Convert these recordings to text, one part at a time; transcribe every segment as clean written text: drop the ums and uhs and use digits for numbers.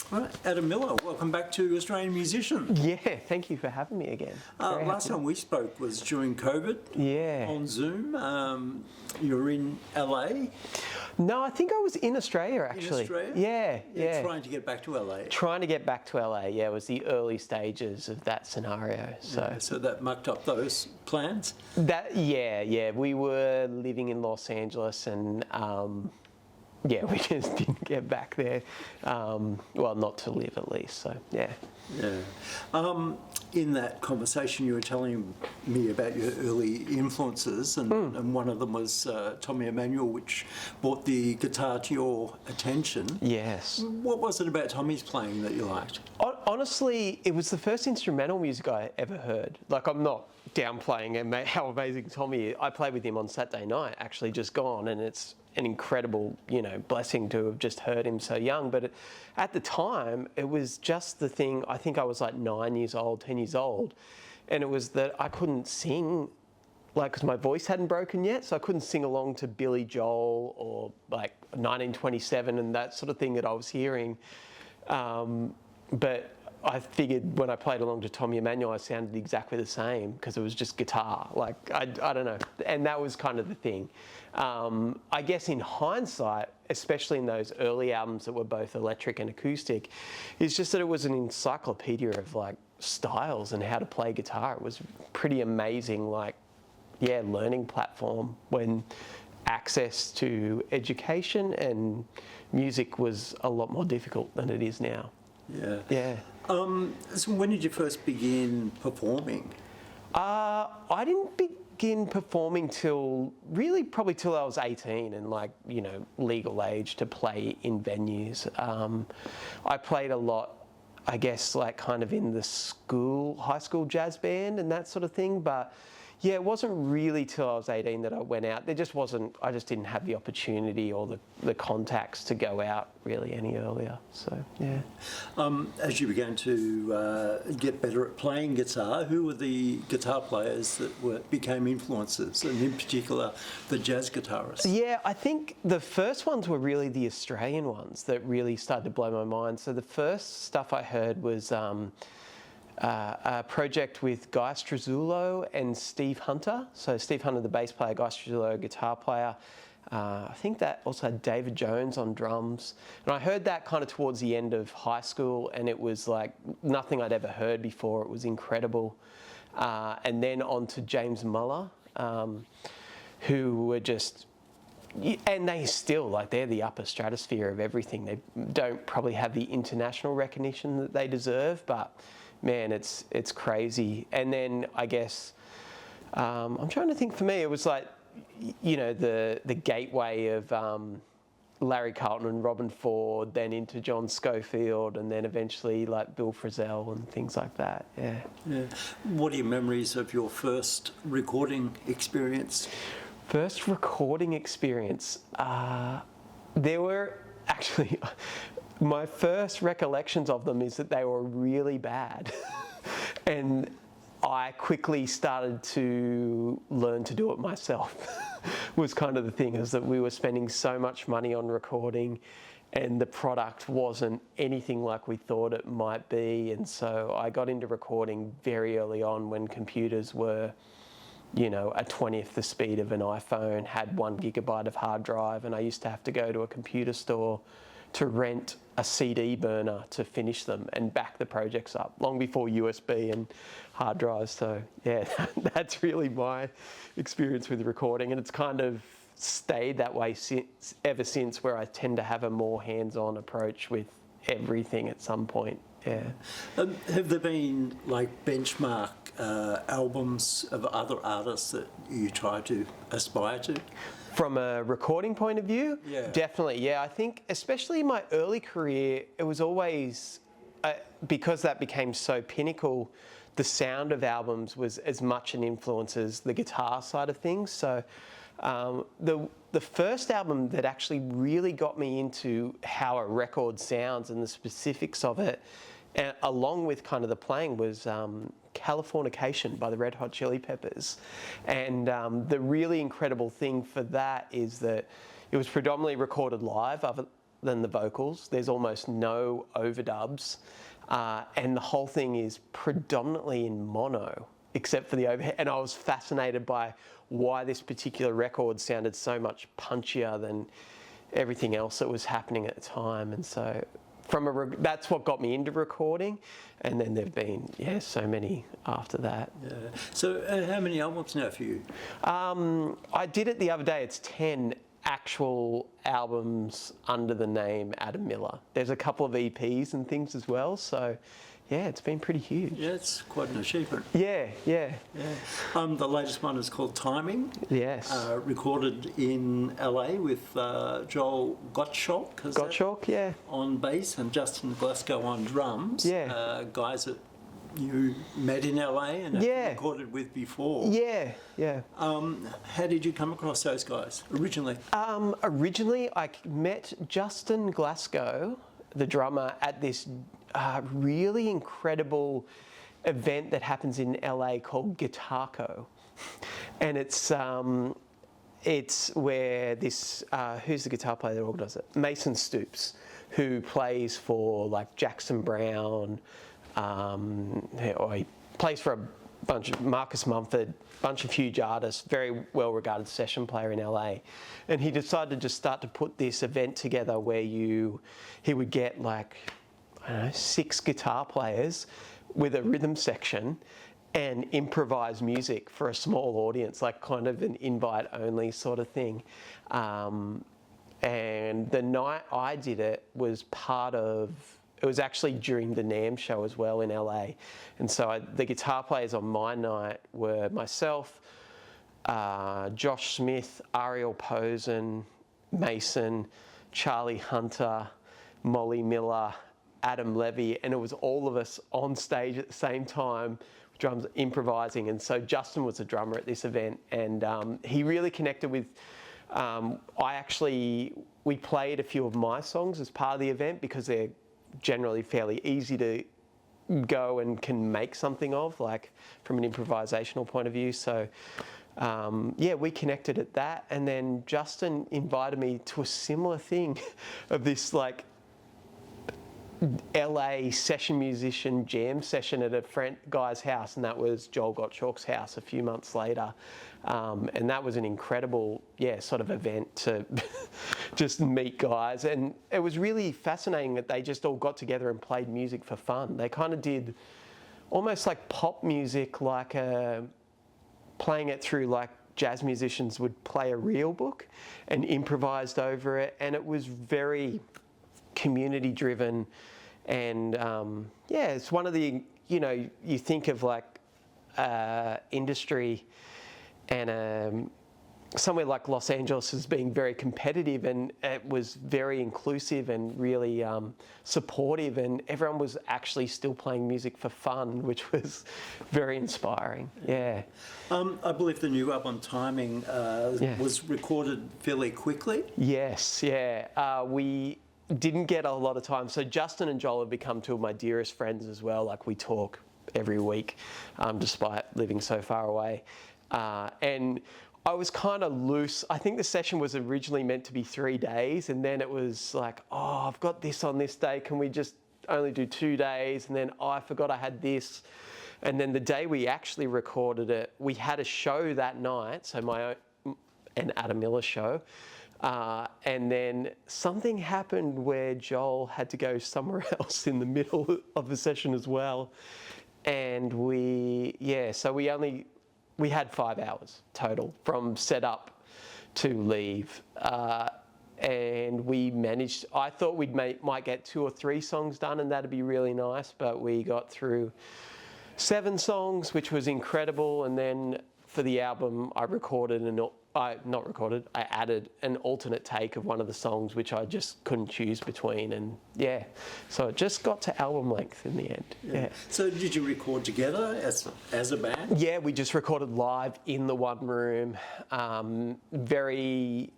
All right, Adam Miller, welcome back to Australian Musician. Yeah, thank you for having me again. Last time we spoke was during COVID. Yeah. On Zoom. You were in LA. No, I think I was in Australia actually. In Australia? Yeah. Trying to get back to LA. Trying to get back to LA. Yeah, it was the early stages of that scenario. So that mucked up those plans. Yeah. We were living in Los Angeles and. Yeah, we just didn't get back there. Well, not to live at least, so yeah. Yeah. In that conversation, you were telling me about your early influences, and one of them was Tommy Emmanuel, which brought the guitar to your attention. Yes. What was it about Tommy's playing that you liked? Honestly, it was the first instrumental music I ever heard. Like, I'm not downplaying how amazing Tommy is. I played with him on Saturday night, actually just gone, and it's an incredible, blessing to have just heard him so young. But at the time, it was just the thing, I think I was like 9 years old, 10 years old, and it was that I couldn't sing, because my voice hadn't broken yet, so I couldn't sing along to Billy Joel or like 1927 and that sort of thing that I was hearing. But I figured when I played along to Tommy Emmanuel, I sounded exactly the same because it was just guitar. I don't know. And that was kind of the thing. I guess in hindsight, especially in those early albums that were both electric and acoustic, it's just that it was an encyclopedia of styles and how to play guitar. It was pretty amazing, learning platform when access to education and music was a lot more difficult than it is now. Yeah. So when did you first begin performing? I didn't begin performing probably till I was 18 and legal age to play in venues. I played a lot, I guess, kind of in the high school jazz band and that sort of thing, but yeah, it wasn't really till I was 18 that I went out. I just didn't have the opportunity or the contacts to go out really any earlier, so yeah. As you began to get better at playing guitar, who were the guitar players that became influences, and in particular, the jazz guitarists? Yeah, I think the first ones were really the Australian ones that really started to blow my mind. So the first stuff I heard was a project with Guy Struzzulo and Steve Hunter. So Steve Hunter, the bass player, Guy Struzzulo, guitar player. I think that also had David Jones on drums. And I heard that kind of towards the end of high school, and it was like nothing I'd ever heard before. It was incredible. And then on to James Muller, who were just, and they still, they're the upper stratosphere of everything. They don't probably have the international recognition that they deserve, but man, it's crazy. And then I guess, I'm trying to think, for me, it was the gateway of Larry Carlton and Robin Ford, then into John Schofield, and then eventually Bill Frisell and things like that, yeah. What are your memories of your first recording experience? First recording experience? There were actually... My first recollections of them is that they were really bad. And I quickly started to learn to do it myself, was kind of the thing, is that we were spending so much money on recording and the product wasn't anything like we thought it might be. And so I got into recording very early on when computers were, a 20th the speed of an iPhone, had 1 gigabyte of hard drive, and I used to have to go to a computer store to rent a CD burner to finish them and back the projects up, long before USB and hard drives. So yeah, that's really my experience with recording, and it's kind of stayed that way ever since, where I tend to have a more hands-on approach with everything at some point. Yeah. Have there been benchmark albums of other artists that you try to aspire to? From a recording point of view? Yeah. Definitely, yeah. I think, especially in my early career, it was always, because that became so pinnacle, the sound of albums was as much an influence as the guitar side of things. So the first album that actually really got me into how a record sounds and the specifics of it, along with kind of the playing, was Californication by the Red Hot Chili Peppers. And the really incredible thing for that is that it was predominantly recorded live, than the vocals. There's almost no overdubs, and the whole thing is predominantly in mono, except for the overhead. And I was fascinated by why this particular record sounded so much punchier than everything else that was happening at the time. And so that's what got me into recording, and then there've been so many after that. Yeah. So how many albums now for you? I did it the other day. It's 10 actual albums under the name Adam Miller. There's a couple of EPs and things as well, so it's been pretty huge. Yeah, it's quite an achievement. Yeah. The latest one is called Timing. Yes. Recorded in LA with Joel Gottschalk. On bass and Justin Glasgow on drums. Yeah. Guys that you met in LA and have recorded with before. Yeah. How did you come across those guys originally? Originally, I met Justin Glasgow, the drummer, at this really incredible event that happens in LA called Guitarco, and it's where this who's the guitar player that organised it? Mason Stoops, who plays for like Jackson Browne, or he plays for a bunch of Marcus Mumford, bunch of huge artists, very well regarded session player in LA, and he decided to just start to put this event together where he would get like, I don't know, 6 guitar players with a rhythm section and improvise music for a small audience, like kind of an invite-only sort of thing. And the night I did it was it was actually during the NAMM show as well in LA. And so the guitar players on my night were myself, Josh Smith, Ariel Posen, Mason, Charlie Hunter, Molly Miller, Adam Levy, and it was all of us on stage at the same time, drums improvising. And so Justin was a drummer at this event, and he really connected with. We played a few of my songs as part of the event because they're generally fairly easy to go and can make something of, like from an improvisational point of view. So we connected at that, and then Justin invited me to a similar thing of this like LA session musician jam session at a friend guy's house, and that was Joel Gottschalk's house a few months later. And that was an incredible, sort of event to just meet guys. And it was really fascinating that they just all got together and played music for fun. They kind of did almost like pop music, like playing it through like jazz musicians would play a reel book, and improvised over it. And it was very community driven, and it's one of the, you think of like industry and somewhere like Los Angeles as being very competitive, and it was very inclusive and really supportive, and everyone was actually still playing music for fun, which was very inspiring. I believe the new album Timing was recorded fairly quickly. Yes, we didn't get a lot of time. So Justin and Joel have become 2 of my dearest friends as well. Like, we talk every week, despite living so far away. And I was kind of loose. I think the session was originally meant to be 3 days, and then it was like, I've got this on this day. Can we just only do 2 days? And then I forgot I had this. And then the day we actually recorded it, we had a show that night. So my own and Adam Miller show. And then something happened where Joel had to go somewhere else in the middle of the session as well. And we had 5 hours total from set up to leave. And we managed, I thought might get 2 or 3 songs done, and that'd be really nice, but we got through 7 songs, which was incredible. And then for the album, I added an alternate take of one of the songs, which I just couldn't choose between. And so it just got to album length in the end. So did you record together as a band? Yeah, we just recorded live in the one room, very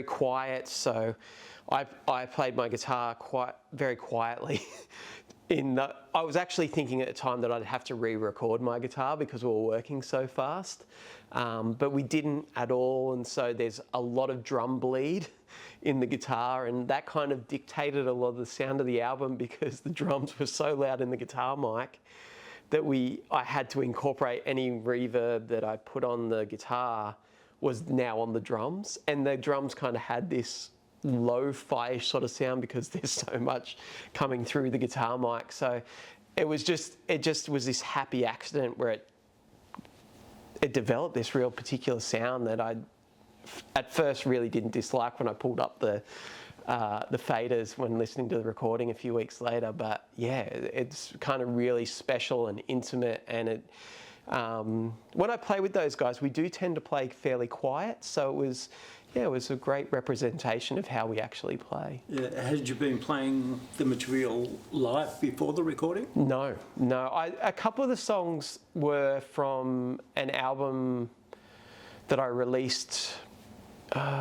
quiet. So I played my guitar very quietly I was actually thinking at the time that I'd have to re-record my guitar because we were working so fast, but we didn't at all, and so there's a lot of drum bleed in the guitar, and that kind of dictated a lot of the sound of the album because the drums were so loud in the guitar mic that I had to incorporate any reverb that I put on the guitar was now on the drums, and the drums kind of had this lo-fi-ish sort of sound because there's so much coming through the guitar mic. So it just was this happy accident where it developed this real particular sound that I at first really didn't dislike when I pulled up the faders when listening to the recording a few weeks later. But yeah, it's kind of really special and intimate, and when I play with those guys, we do tend to play fairly quiet, so it was a great representation of how we actually play. Yeah. Had you been playing the material live before the recording? No. A couple of the songs were from an album that I released,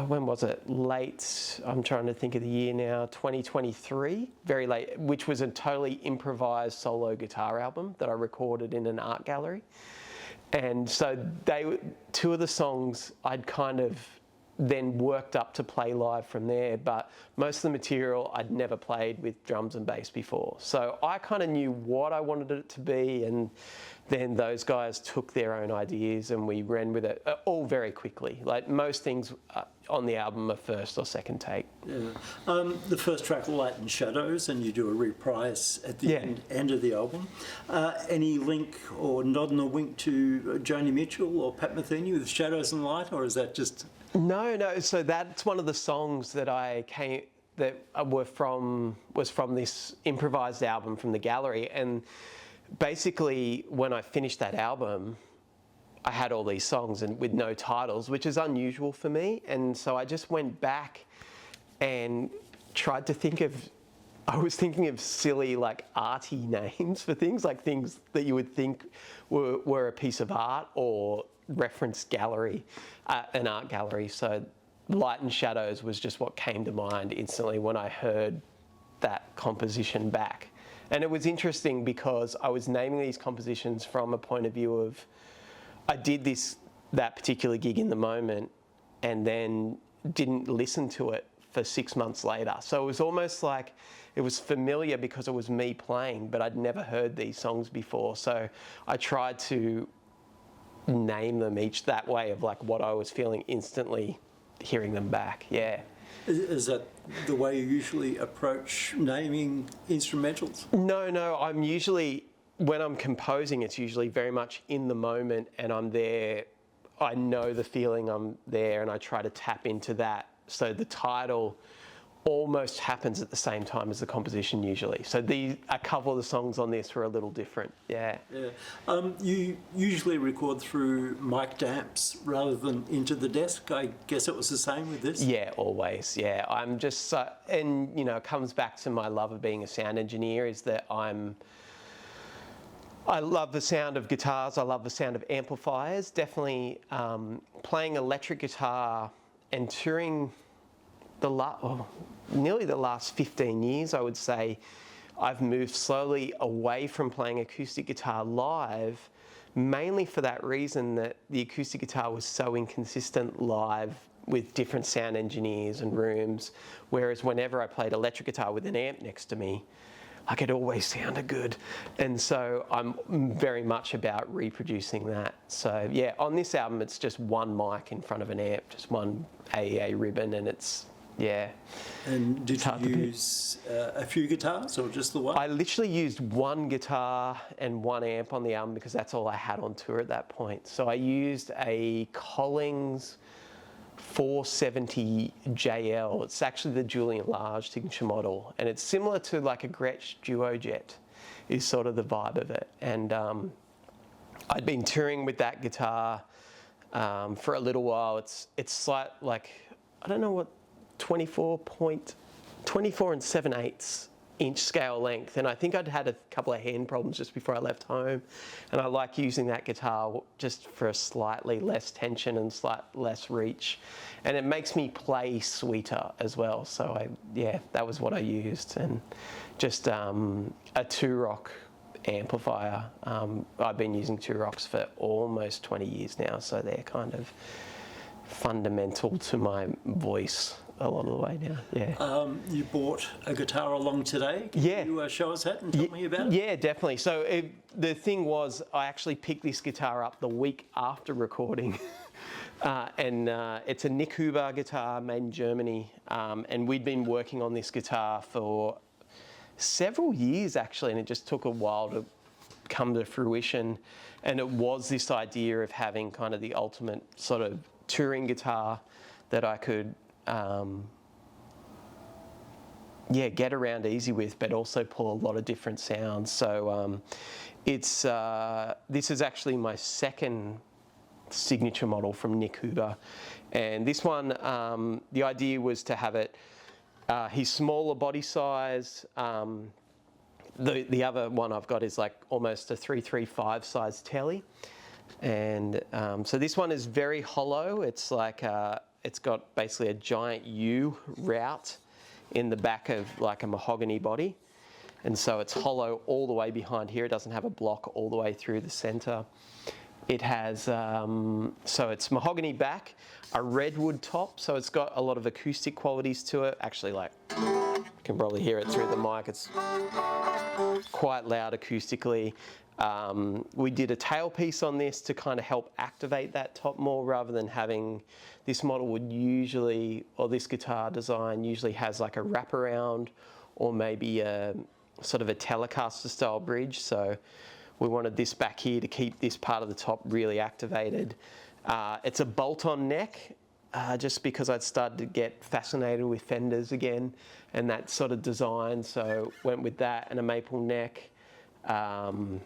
when was it? Late, I'm trying to think of the year now, 2023, very late, which was a totally improvised solo guitar album that I recorded in an art gallery. And so two of the songs I'd kind of then worked up to play live from there, but most of the material I'd never played with drums and bass before. So I kind of knew what I wanted it to be, and then those guys took their own ideas and we ran with it all very quickly. Like most things on the album are first or second take. Yeah. The first track, Light and Shadows, and you do a reprise at the end of the album. Any link or nod and a wink to Joni Mitchell or Pat Metheny with Shadows and Light, or is that just... No. So that's one of the songs that was from this improvised album from the gallery. And basically, when I finished that album, I had all these songs and with no titles, which is unusual for me. And so I just went back and tried to think of. I was thinking of silly, like, arty names for things, like things that you would think were a piece of art or reference gallery, an art gallery. So Light and Shadows was just what came to mind instantly when I heard that composition back. And it was interesting because I was naming these compositions from a point of view of, I did that particular gig in the moment and then didn't listen to it for 6 months later. So it was almost like it was familiar because it was me playing, but I'd never heard these songs before. So I tried to name them each that way of like what I was feeling instantly hearing them back. Yeah. Is that the way you usually approach naming instrumentals? No. I'm usually, when I'm composing, it's usually very much in the moment and I'm there. I know the feeling, I'm there, and I try to tap into that. So the title almost happens at the same time as the composition usually. So a couple of the songs on this were a little different. Yeah. You usually record through mic amps rather than into the desk. I guess it was the same with this? Yeah, always. Yeah. I'm just, and it comes back to my love of being a sound engineer, is that I love the sound of guitars. I love the sound of amplifiers. Definitely playing electric guitar and touring nearly the last 15 years, I would say, I've moved slowly away from playing acoustic guitar live, mainly for that reason that the acoustic guitar was so inconsistent live with different sound engineers and rooms, whereas whenever I played electric guitar with an amp next to me, like it always sounded good. And so I'm very much about reproducing that. So yeah, on this album, it's just one mic in front of an amp, just one AEA ribbon, and it's, yeah. And did you use a few guitars or just the one? I literally used one guitar and one amp on the album because that's all I had on tour at that point. So I used a Collings 470 JL. It's actually the Julian Large signature model, and it's similar to like a Gretsch Duo Jet is sort of the vibe of it. And I'd been touring with that guitar for a little while. It's slight, like, I don't know what, 24 and 7/8 inch scale length, and I think I'd had a couple of hand problems just before I left home, and I like using that guitar just for a slightly less tension and slight less reach, and it makes me play sweeter as well. So that was what I used, and just a two-rock amplifier. I've been using two rocks for almost 20 years now, so they're kind of fundamental to my voice a lot of the way now. Yeah. You bought a guitar along today. Can you show us that and tell me about it? Yeah, definitely. So the thing was, I actually picked this guitar up the week after recording. And it's a Nik Huber guitar made in Germany. And we'd been working on this guitar for several years actually, and it just took a while to come to fruition. And it was this idea of having kind of the ultimate sort of touring guitar that I could get around easy with, but also pull a lot of different sounds. So this is actually my second signature model from Nik Huber, and this one, the idea was to have it his smaller body size. The other one I've got is like almost a 335 size telly, and so this one is very hollow. It's like it's got basically a giant U route in the back of like a mahogany body, and so it's hollow all the way behind here. It doesn't have a block all the way through the center. It has, so it's mahogany back, a redwood top, so it's got a lot of acoustic qualities to it. Actually, like, you can probably hear it through the mic. It's quite loud acoustically. We did a tailpiece on this to kind of help activate that top more, rather than having, this model would usually, or this guitar design usually has like a wraparound or maybe a sort of a Telecaster style bridge. So we wanted this back here to keep this part of the top really activated. It's a bolt-on neck, just because I'd started to get fascinated with Fenders again and that sort of design, so went with that, and a maple neck. What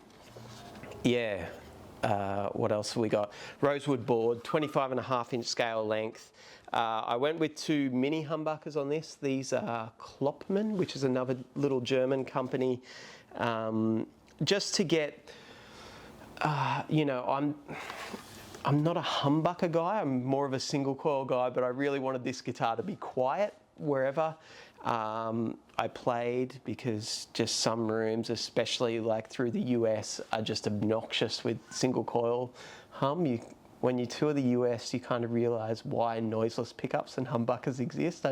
else have we got? Rosewood board, 25.5 inch scale length. I went with two mini humbuckers on this. These are Kloppmann, which is another little German company. Just to get, I'm not a humbucker guy, I'm more of a single coil guy, but I really wanted this guitar to be quiet wherever I played, because just some rooms, especially like through the US, are just obnoxious with single coil hum. When you tour the US, you kind of realise why noiseless pickups and humbuckers exist.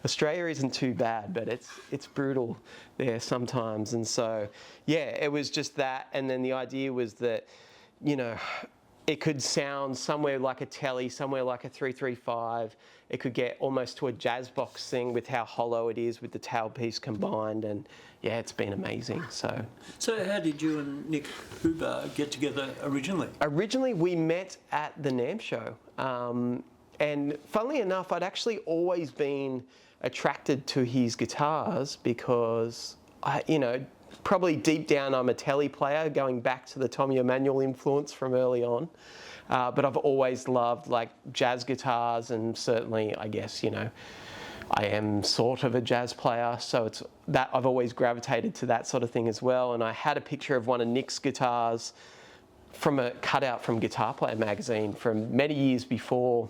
Australia isn't too bad, but it's brutal there sometimes. And so, it was just that. And then the idea was that, it could sound somewhere like a telly, somewhere like a 335. It could get almost to a jazz box thing with how hollow it is with the tailpiece combined, and it's been amazing. So how did you and Nik Huber get together originally? Originally, we met at the NAMM show, and funnily enough, I'd actually always been attracted to his guitars because probably deep down I'm a telly player, going back to the Tommy Emmanuel influence from early on. But I've always loved like jazz guitars, and certainly, I guess, I am sort of a jazz player, so it's that I've always gravitated to that sort of thing as well. And I had a picture of one of Nik's guitars from a cutout from Guitar Player magazine from many years before.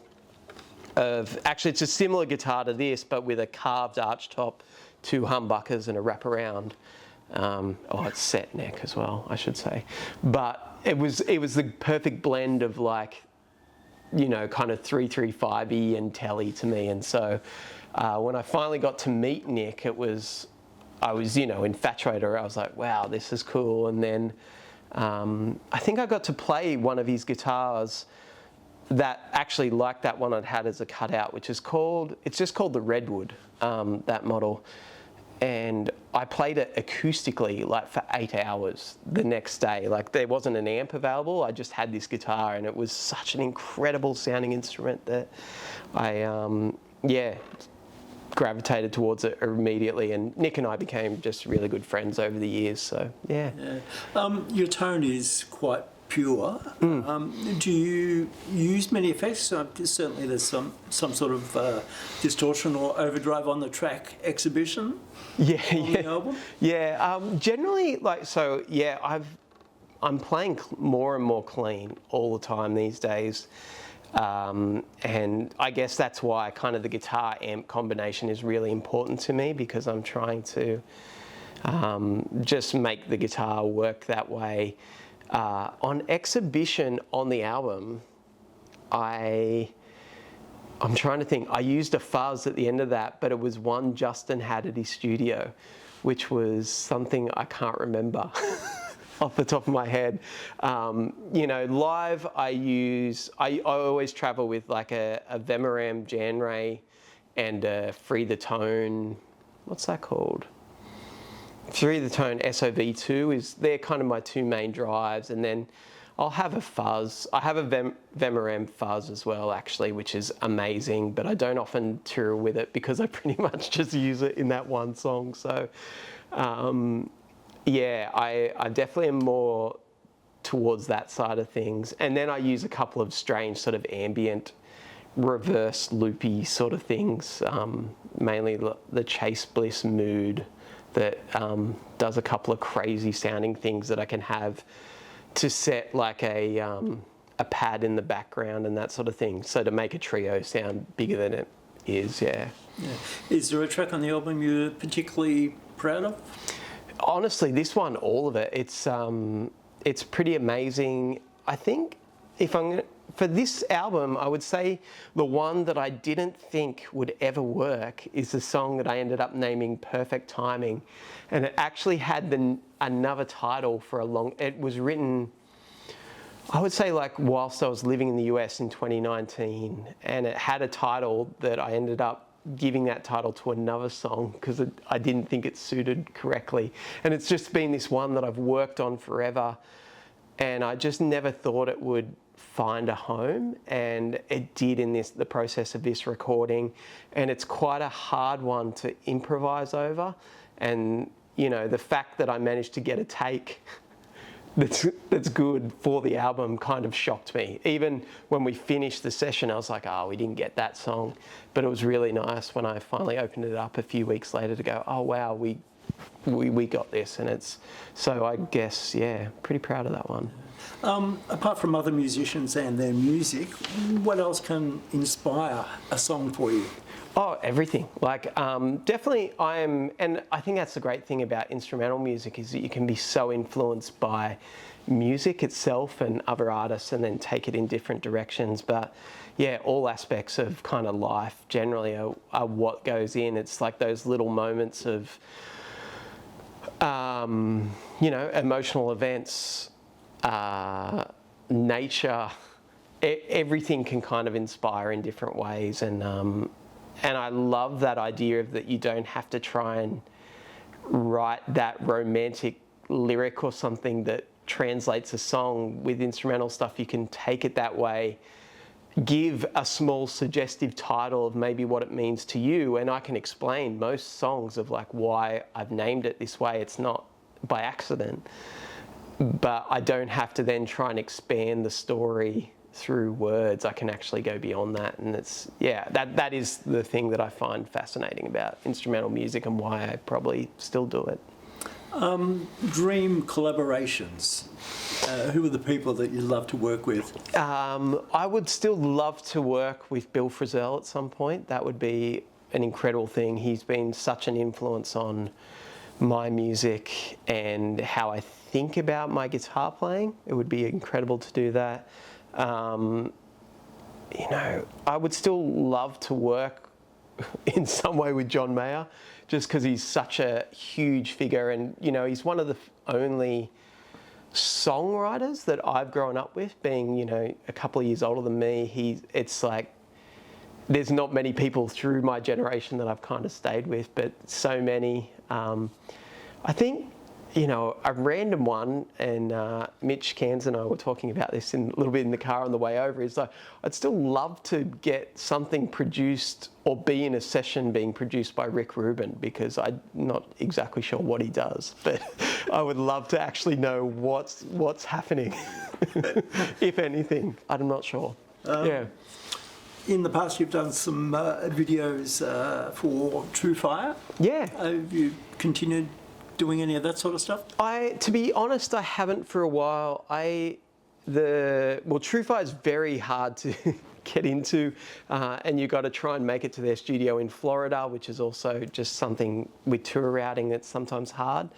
Actually, it's a similar guitar to this, but with a carved arch top, two humbuckers, and a wraparound. It's set neck as well, I should say. But it was the perfect blend of like, kind of 335-y and telly to me. And so when I finally got to meet Nik, I was infatuated. I was like, wow, this is cool. And then I think I got to play one of his guitars that actually, like that one I'd had as a cutout, which is it's just called the Redwood, that model. And I played it acoustically like for 8 hours the next day. Like there wasn't an amp available. I just had this guitar, and it was such an incredible sounding instrument that I, gravitated towards it immediately. And Nik and I became just really good friends over the years. So Your tone is quite pure. Do you use many effects? Certainly there's some sort of distortion or overdrive on the track exhibition on the album? Yeah, generally, I'm playing more and more clean all the time these days. And I guess that's why kind of the guitar amp combination is really important to me, because I'm trying to just make the guitar work that way. On exhibition on the album, I'm trying to think. I used a fuzz at the end of that, but it was one Justin had at his studio, which was something I can't remember off the top of my head. Live I always travel with like a Vemoram Jan Ray and a Free the Tone, what's that called? Free the Tone SOV2 they're kind of my two main drives, and then I'll have a fuzz. I have a Vemoram fuzz as well, actually, which is amazing, but I don't often tour with it because I pretty much just use it in that one song. So, I definitely am more towards that side of things. And then I use a couple of strange sort of ambient, reverse loopy sort of things, mainly the Chase Bliss Mood that does a couple of crazy sounding things that I can have to set like a pad in the background and that sort of thing. So to make a trio sound bigger than it is, yeah. Is there a track on the album you're particularly proud of? Honestly, this one, all of it. It's pretty amazing. I think for this album, I would say the one that I didn't think would ever work is the song that I ended up naming Perfect Timing. And it actually had another title for it was written, I would say, like whilst I was living in the US in 2019, and it had a title that I ended up giving that title to another song because I didn't think it suited correctly. And it's just been this one that I've worked on forever, and I just never thought it would find a home, and it did in the process of this recording. And it's quite a hard one to improvise over, and the fact that I managed to get a take that's good for the album kind of shocked me. Even when we finished the session, I was like, we didn't get that song. But it was really nice when I finally opened it up a few weeks later to go, oh wow, we got this. And so I guess, pretty proud of that one. Apart from other musicians and their music, what else can inspire a song for you? Oh, everything. Definitely and I think that's the great thing about instrumental music, is that you can be so influenced by music itself and other artists and then take it in different directions. But all aspects of kind of life generally are what goes in. It's like those little moments of, emotional events, nature, everything can kind of inspire in different ways. And I love that idea of that you don't have to try and write that romantic lyric or something that translates a song. With instrumental stuff, you can take it that way, give a small suggestive title of maybe what it means to you, and I can explain most songs of like why I've named it this way. It's not by accident, but I don't have to then try and expand the story through words. I can actually go beyond that, and it's that is the thing that I find fascinating about instrumental music and why I probably still do it. Dream collaborations. Who are the people that you love to work with? I would still love to work with Bill Frisell at some point. That would be an incredible thing. He's been such an influence on my music and how I think about my guitar playing. It would be incredible to do that. I would still love to work in some way with John Mayer, just because he's such a huge figure, and he's one of the only songwriters that I've grown up with, being a couple of years older than me. It's like there's not many people through my generation that I've kind of stayed with, but so many. I think a random one, and Mitch Cairns and I were talking about this a little bit in the car on the way over, is like I'd still love to get something produced or be in a session being produced by Rick Rubin, because I'm not exactly sure what he does, but I would love to actually know what's happening, if anything. I'm not sure. Yeah. In the past, you've done some videos for True Fire. Yeah. Have you continued doing any of that sort of stuff? To be honest, I haven't for a while. True Fire is very hard to get into, and you've got to try and make it to their studio in Florida, which is also just something with tour routing that's sometimes hard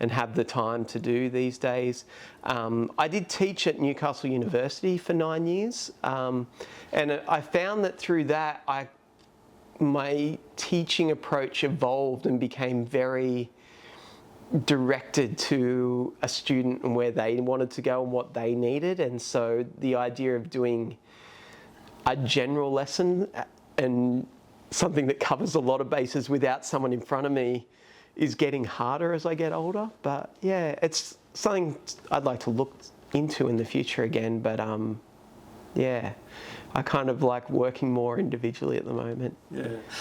and have the time to do these days. I did teach at Newcastle University for 9 years, and I found that through that, my teaching approach evolved and became very directed to a student and where they wanted to go and what they needed. And so the idea of doing a general lesson and something that covers a lot of bases without someone in front of me is getting harder as I get older. But yeah, it's something I'd like to look into in the future again. But yeah, I kind of like working more individually at the moment.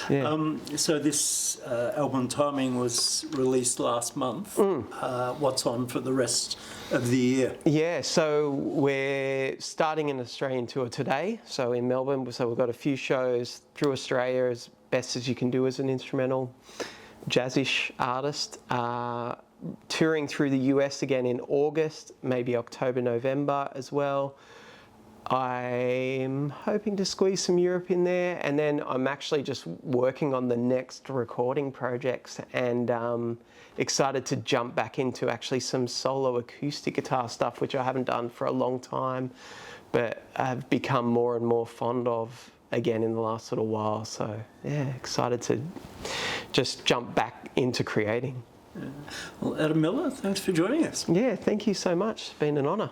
Yeah. So this album Timing was released last month. What's on for the rest of the year? Yeah, so we're starting an Australian tour today. So in Melbourne, so we've got a few shows through Australia as best as you can do as an instrumental jazzish artist. Touring through the US again in August, maybe October, November as well. I'm hoping to squeeze some Europe in there, and then I'm actually just working on the next recording projects, and excited to jump back into actually some solo acoustic guitar stuff, which I haven't done for a long time, but I've become more and more fond of again in the last little while. So yeah, excited to just jump back into creating. Well, Adam Miller, thanks for joining us. Yeah, thank you so much. It's been an honour.